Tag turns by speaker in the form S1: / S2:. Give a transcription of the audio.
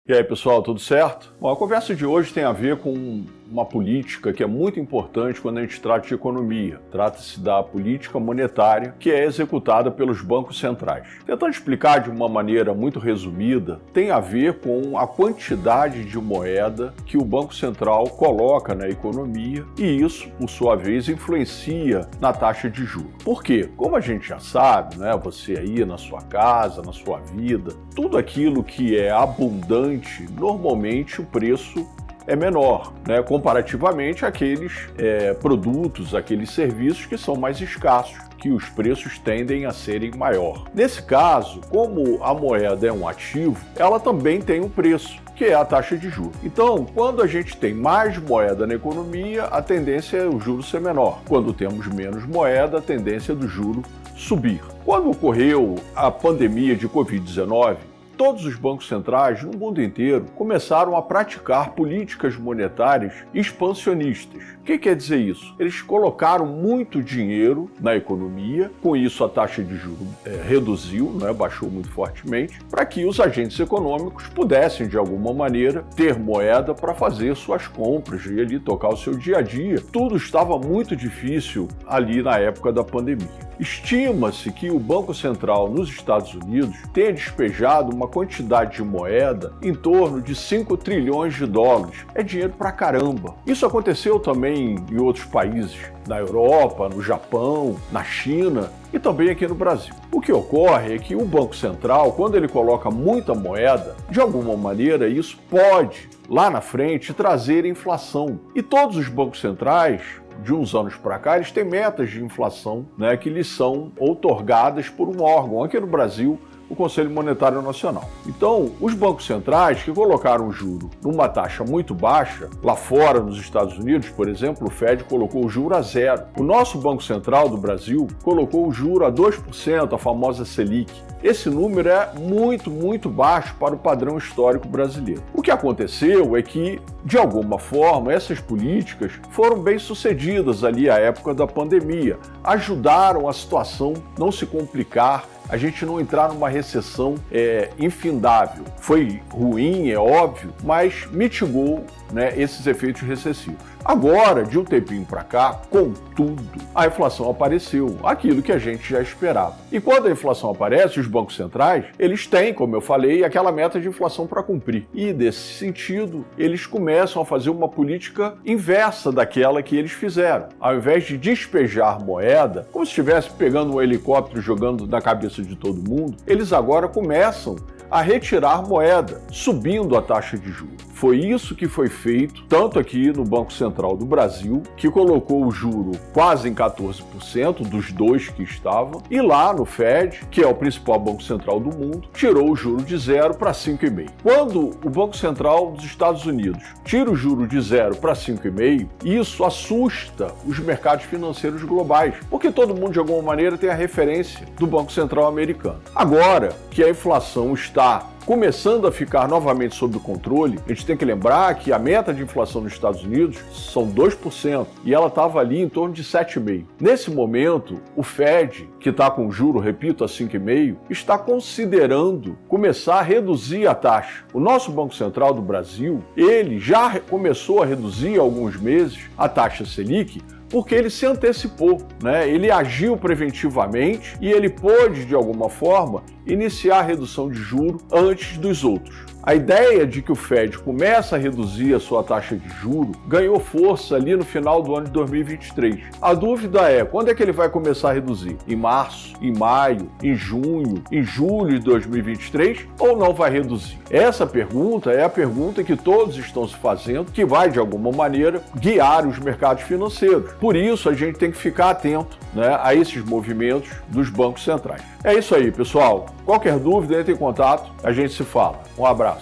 S1: E aí, pessoal, tudo certo? Bom, a conversa de hoje tem a ver com uma política que é muito importante quando a gente trata de economia. Trata-se da política monetária que é executada pelos bancos centrais. Tentando explicar de uma maneira muito resumida, tem a ver com a quantidade de moeda que o Banco Central coloca na economia e isso, por sua vez, influencia na taxa de juros. Por quê? Como a gente já sabe, né, você aí na sua casa, na sua vida, tudo aquilo que é abundante, normalmente o preço é menor, né, comparativamente àqueles produtos, aqueles serviços que são mais escassos, que os preços tendem a serem maior. Nesse caso, como a moeda é um ativo, ela também tem um preço, que é a taxa de juros. Então, quando a gente tem mais moeda na economia, a tendência é o juro ser menor. Quando temos menos moeda, a tendência é do juro subir. Quando ocorreu a pandemia de Covid-19, todos os bancos centrais no mundo inteiro começaram a praticar políticas monetárias expansionistas. O que quer dizer isso? Eles colocaram muito dinheiro na economia, com isso a taxa de juros reduziu, né, baixou muito fortemente, para que os agentes econômicos pudessem, de alguma maneira, ter moeda para fazer suas compras e ali tocar o seu dia a dia. Tudo estava muito difícil ali na época da pandemia. Estima-se que o Banco Central nos Estados Unidos tenha despejado uma quantidade de moeda em torno de 5 trilhões de dólares. É dinheiro pra caramba. Isso aconteceu também em outros países, na Europa, no Japão, na China e também aqui no Brasil. O que ocorre é que o Banco Central, quando ele coloca muita moeda, de alguma maneira isso pode, lá na frente, trazer inflação. E todos os bancos centrais, de uns anos para cá, eles têm metas de inflação, né, que lhes são outorgadas por um órgão. Aqui no Brasil, o Conselho Monetário Nacional. Então, os bancos centrais que colocaram o juro numa taxa muito baixa, lá fora nos Estados Unidos, por exemplo, o Fed colocou o juro a 0. O nosso Banco Central do Brasil colocou o juro a 2%, a famosa Selic. Esse número é muito, muito baixo para o padrão histórico brasileiro. O que aconteceu é que, de alguma forma, essas políticas foram bem sucedidas ali à época da pandemia, ajudaram a situação não se complicar, a gente não entrar numa recessão infindável. Foi ruim, é óbvio, mas mitigou, né, esses efeitos recessivos. Agora, de um tempinho para cá, contudo, a inflação apareceu, aquilo que a gente já esperava. E quando a inflação aparece, os bancos centrais, eles têm, como eu falei, aquela meta de inflação para cumprir. E, nesse sentido, eles começam a fazer uma política inversa daquela que eles fizeram. Ao invés de despejar moeda, como se estivesse pegando um helicóptero e jogando na cabeça de todo mundo, eles agora começam a retirar moeda, subindo a taxa de juros. Foi isso que foi feito, tanto aqui no Banco Central do Brasil, que colocou o juro quase em 14% dos dois que estavam, e lá no Fed, que é o principal banco central do mundo, tirou o juro de 0 para 5,5%. Quando o Banco Central dos Estados Unidos tira o juro de 0 para 5,5%, isso assusta os mercados financeiros globais, porque todo mundo, de alguma maneira, tem a referência do Banco Central americano. Agora que a inflação está começando a ficar novamente sob controle, a gente tem que lembrar que a meta de inflação nos Estados Unidos são 2% e ela estava ali em torno de 7,5%. Nesse momento, o Fed, que está com o juro, repito, a 5,5%, está considerando começar a reduzir a taxa. O nosso Banco Central do Brasil, ele já começou a reduzir há alguns meses a taxa Selic, porque ele se antecipou, né? Ele agiu preventivamente e ele pôde, de alguma forma, iniciar a redução de juros antes dos outros. A ideia de que o Fed começa a reduzir a sua taxa de juros ganhou força ali no final do ano de 2023. A dúvida é, quando é que ele vai começar a reduzir? Em março, em maio, em junho, em julho de 2023 ou não vai reduzir? Essa pergunta é a pergunta que todos estão se fazendo, que vai, de alguma maneira, guiar os mercados financeiros. Por isso, a gente tem que ficar atento, né, a esses movimentos dos bancos centrais. É isso aí, pessoal. Qualquer dúvida, entre em contato, a gente se fala. Um abraço.